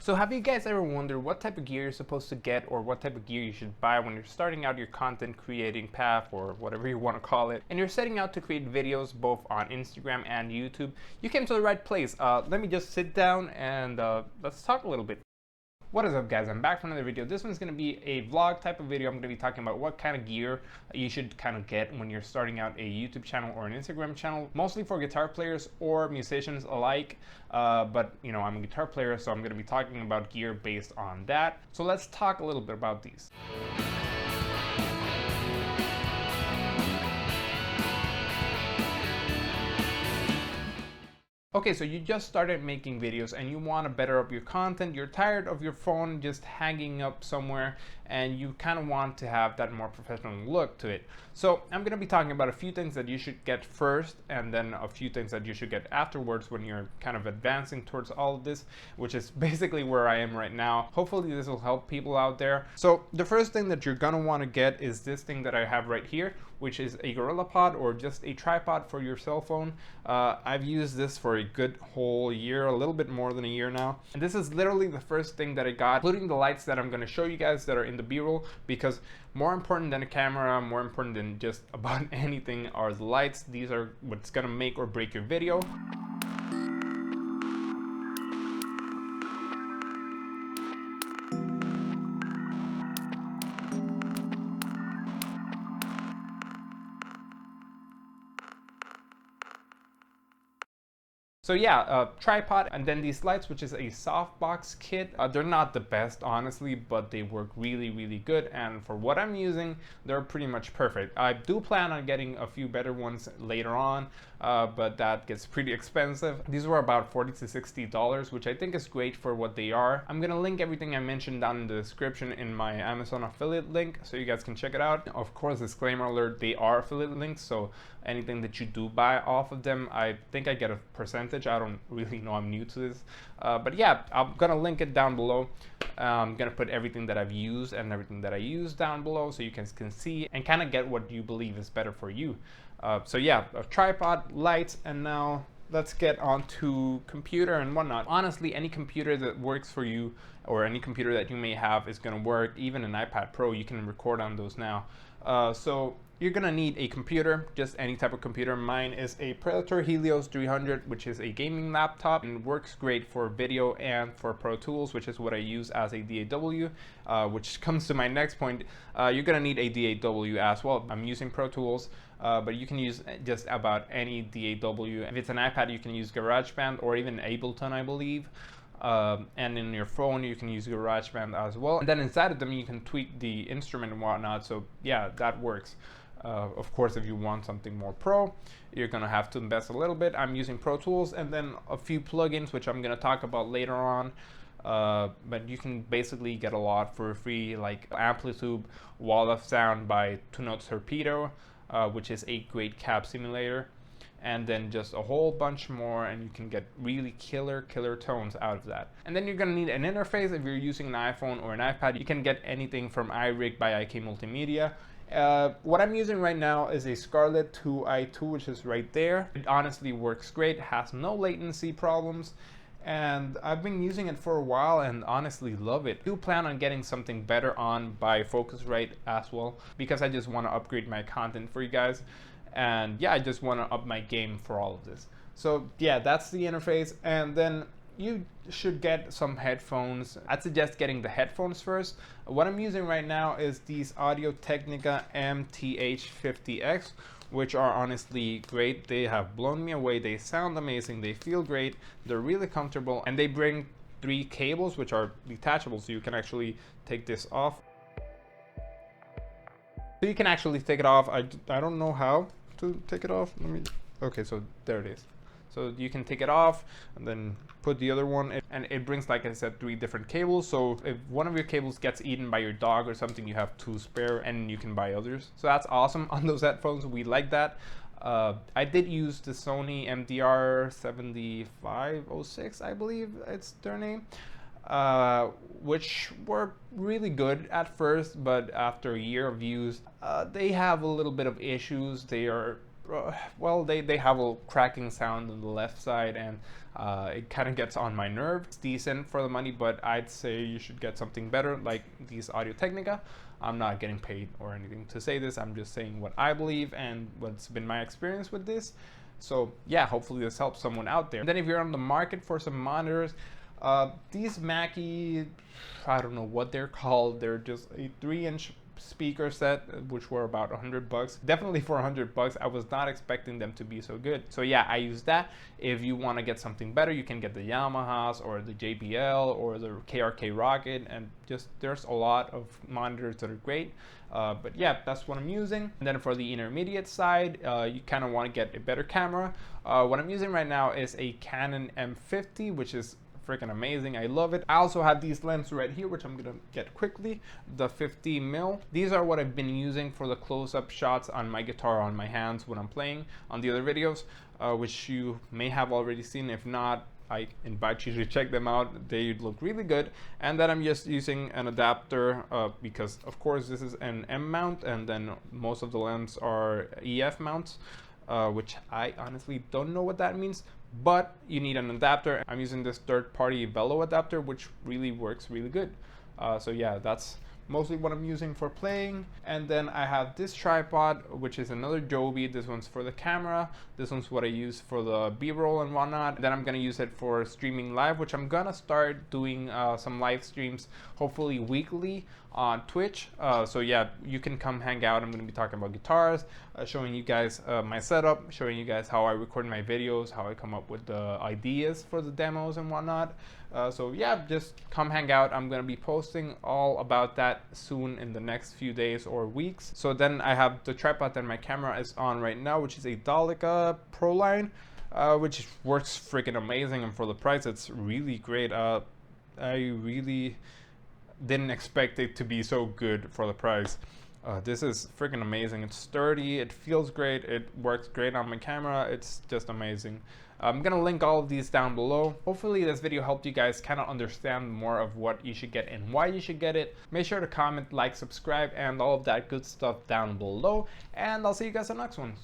So have you guys ever wondered what type of gear you're supposed to get or what type of gear you should buy when you're starting out your content creating path or whatever you want to call it, and you're setting out to create videos both on Instagram and YouTube? You came to the right place. Let me just sit down and let's talk a little bit. What is up, guys? I'm back for another video. This one's going to be a vlog type of video. I'm going to be talking about what kind of gear you should kind of get when you're starting out a YouTube channel or an Instagram channel, mostly for guitar players or musicians alike. But you know, I'm a guitar player, so I'm going to be talking about gear based on that. So let's talk a little bit about these. Okay, so you just started making videos and you want to better up your content. You're tired of your phone just hanging up somewhere and you kind of want to have that more professional look to it. So I'm going to be talking about a few things that you should get first and then a few things that you should get afterwards when you're kind of advancing towards all of this, which is basically where I am right now. Hopefully this will help people out there. So the first thing that you're going to want to get is this thing that I have right here, which is a GorillaPod or just a tripod for your cell phone. I've used this for a good whole year, a little bit more than a year now. And this is literally the first thing that I got, including the lights that I'm going to show you guys that are in the B-roll, because more important than a camera, more important than just about anything are the lights. These are what's going to make or break your video. So yeah, tripod, and then these lights, which is a softbox kit. They're not the best, honestly, but they work really, really good. And for what I'm using, they're pretty much perfect. I do plan on getting a few better ones later on, but that gets pretty expensive. These were about $40 to $60, which I think is great for what they are. I'm gonna link everything I mentioned down in the description in my Amazon affiliate link, so you guys can check it out. Of course, disclaimer alert, they are affiliate links, so anything that you do buy off of them, I think I get a percentage. I don't really know, I'm new to this, but yeah, I'm gonna link it down below. I'm gonna put everything that I've used and everything that I use down below so you guys can see and kind of get what you believe is better for you. So yeah, a tripod, lights, and now let's get on to computer and whatnot. Honestly, any computer that works for you or any computer that you may have is gonna work. Even an iPad Pro, you can record on those now. So you're gonna need a computer, just any type of computer. Mine is a Predator Helios 300, which is a gaming laptop and works great for video and for Pro Tools, which is what I use as a DAW, which comes to my next point. You're gonna need a DAW as well. I'm using Pro Tools, but you can use just about any DAW. If it's an iPad, you can use GarageBand or even Ableton, I believe. And in your phone you can use GarageBand as well, and then inside of them you can tweak the instrument and whatnot. So yeah, that works. Of course, if you want something more pro, you're gonna have to invest a little bit. I'm using Pro Tools and then a few plugins, which I'm gonna talk about later on. But you can basically get a lot for free, like Amplitude, Wall of Sound by Two Notes Torpedo, which is a great cab simulator, and then just a whole bunch more, and you can get really killer tones out of that. And then you're gonna need an interface. If you're using an iPhone or an iPad, you can get anything from iRig by IK Multimedia. What I'm using right now is a Scarlett 2i2, which is right there. It honestly works great, has no latency problems, and I've been using it for a while and honestly love it. I do plan on getting something better on by Focusrite as well, because I just want to upgrade my content for you guys. And yeah, I just want to up my game for all of this. So yeah, that's the interface. And then you should get some headphones. I'd suggest getting the headphones first. What I'm using right now is these Audio-Technica MTH50X, which are honestly great. They have blown me away. They sound amazing. They feel great. They're really comfortable, and they bring 3 cables, which are detachable, so you can actually take this off. So you can actually take it off. I don't know how to take it off. Okay, so there it is. So you can take it off and then put the other one, and it brings, like I said, 3 different cables. So if one of your cables gets eaten by your dog or something, you have 2 spare and you can buy others. So that's awesome on those headphones. We like that. I did use the Sony MDR7506, I believe it's their name, which were really good at first, but after a year of use, they have a little bit of issues. They are well, they have a cracking sound on the left side, and it kind of gets on my nerve. It's decent for the money, but I'd say you should get something better like these Audio-Technica. I'm not getting paid or anything to say this. I'm just saying what I believe and what's been my experience with this. So yeah, hopefully this helps someone out there. And then if you're on the market for some monitors, these Mackie, I don't know what they're called. They're just a 3-inch speaker set, which were about $100. Definitely for $100, I was not expecting them to be so good. So yeah, I use that. If you want to get something better, you can get the Yamahas or the JBL or the KRK Rocket, and just there's a lot of monitors that are great. But yeah, that's what I'm using. And then for the intermediate side, you kind of want to get a better camera. What I'm using right now is a Canon M50, which is freaking amazing. I love it. I also have these lenses right here, which I'm gonna get quickly, the 50mm. These are what I've been using for the close-up shots on my guitar, on my hands when I'm playing on the other videos, which you may have already seen. If not, I invite you to check them out. They look really good. And then I'm just using an adapter because of course this is an M mount, and then most of the lenses are EF mounts, which I honestly don't know what that means, but you need an adapter. I'm using this third-party Velo adapter, which really works really good. So yeah, that's mostly what I'm using for playing. And then I have this tripod, which is another Joby. This one's for the camera. This one's what I use for the B-roll and whatnot. Then I'm gonna use it for streaming live, which I'm gonna start doing some live streams, hopefully weekly on Twitch. So yeah, you can come hang out. I'm gonna be talking about guitars, showing you guys my setup, showing you guys how I record my videos, how I come up with the ideas for the demos and whatnot. So yeah, just come hang out. I'm gonna be posting all about that soon in the next few days or weeks. So then I have the tripod that my camera is on right now, which is a Dolica Proline, which works freaking amazing, and for the price it's really great. I really didn't expect it to be so good for the price. This is freaking amazing. It's sturdy, it feels great, it works great on my camera. It's just amazing. I'm gonna link all of these down below. Hopefully this video helped you guys kind of understand more of what you should get and why you should get it. Make sure to comment, like, subscribe, and all of that good stuff down below. And I'll see you guys in the next one.